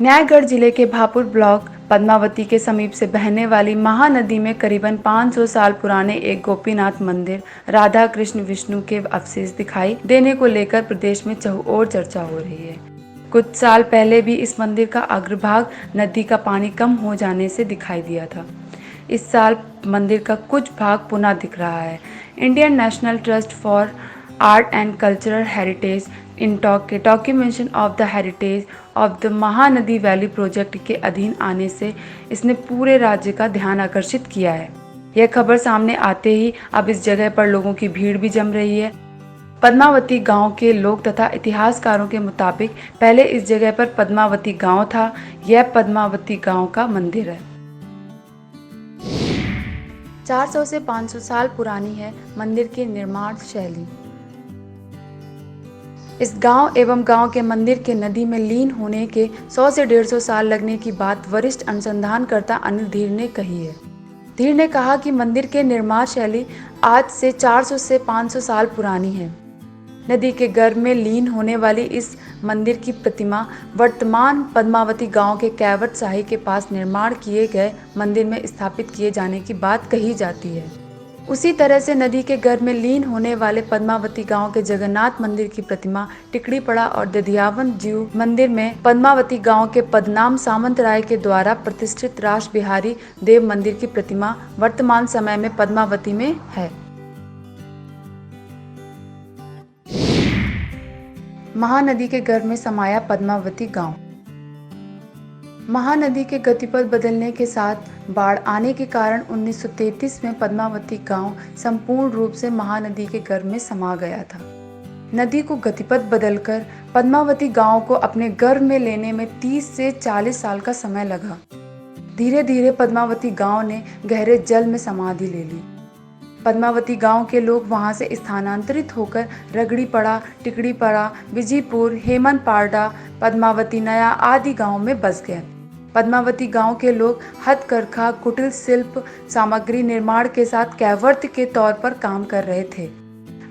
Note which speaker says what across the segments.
Speaker 1: न्यायगढ़ जिले के भापुर ब्लॉक पद्मावती के समीप से बहने वाली महानदी में करीबन 500 साल पुराने एक गोपीनाथ मंदिर राधा कृष्ण विष्णु के अवशेष दिखाई देने को लेकर प्रदेश में चहुओर चर्चा हो रही है। कुछ साल पहले भी इस मंदिर का अग्रभाग नदी का पानी कम हो जाने से दिखाई दिया था। इस साल मंदिर का कुछ भाग पुनः दिख रहा है। Indian national trust for art and cultural heritage in documentation of the heritage of the Mahanadi valley project के अधीन आने से इसने पूरे राज्य का ध्यान आकर्षित किया है। यह खबर सामने आते ही अब इस जगह पर लोगों की भीड़ भी जम रही है। पद्मावती गांव के लोग तथा इतिहासकारों के मुताबिक पहले इस जगह पर पद्मावती गांव था। यह पद्मावती गांव का मंदिर है। 400 से 500 साल पुरानी है मंदिर की निर्माण शैली। इस गांव एवं गांव के मंदिर के नदी में लीन होने के 100 से 150 साल लगने की बात वरिष्ठ अनुसंधानकर्ता अनिल धीर ने कही है। धीर ने कहा कि मंदिर के निर्माण शैली आज से 400 से 500 साल पुरानी है। नदी के गर्भ में लीन होने वाली इस मंदिर की प्रतिमा वर्तमान पद्मावती गांव के कैवट शाही के पास निर्माण किए गए मंदिर में स्थापित किए जाने की बात कही जाती है। उसी तरह से नदी के गर्भ में लीन होने वाले पद्मावती गांव के जगन्नाथ मंदिर की प्रतिमा टिकड़ीपड़ा और दधियावन जीव मंदिर में पद्मावती गांव के पदनाम सामंत राय के द्वारा प्रतिष्ठित रास बिहारी देव मंदिर की प्रतिमा वर्तमान समय में पद्मावती में है। महानदी के गर्भ में समाया पद्मावती गांव। महानदी के गतिपथ बदलने के साथ बाढ़ आने के कारण 1933 में पद्मावती गांव संपूर्ण रूप से महानदी के गर्भ में समा गया था। नदी को गतिपथ बदलकर पद्मावती गांव को अपने गर्भ में लेने में 30 से 40 साल का समय लगा। धीरे धीरे पद्मावती गांव ने गहरे जल में समाधि ले ली। पद्मावती गांव के लोग वहां से स्थानांतरित होकर रगड़ीपड़ा, टिकड़ीपड़ा, विजीपुर, हेमनपाड़ा, पद्मावती नया आदि गांव में बस गए। पद्मावती गांव के लोग हथकरघा, कुटिल शिल्प सामग्री निर्माण के साथ कैवर्त के तौर पर काम कर रहे थे।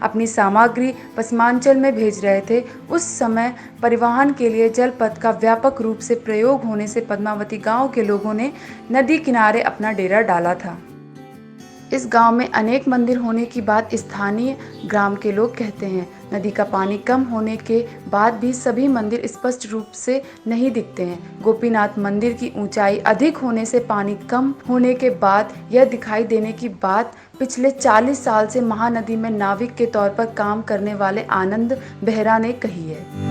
Speaker 1: अपनी सामग्री पश्चिमांचल में भेज रहे थे। उस समय परिवहन के लिए जलपथ का व्यापक रूप से प्रयोग होने से पद्मावती गांव के लोगों ने नदी किनारे अपना डेरा डाला था। इस गांव में अनेक मंदिर होने की बात स्थानीय ग्राम के लोग कहते हैं। नदी का पानी कम होने के बाद भी सभी मंदिर स्पष्ट रूप से नहीं दिखते हैं। गोपीनाथ मंदिर की ऊंचाई अधिक होने से पानी कम होने के बाद यह दिखाई देने की बात पिछले 40 साल से महानदी में नाविक के तौर पर काम करने वाले आनंद बेहरा ने कही है।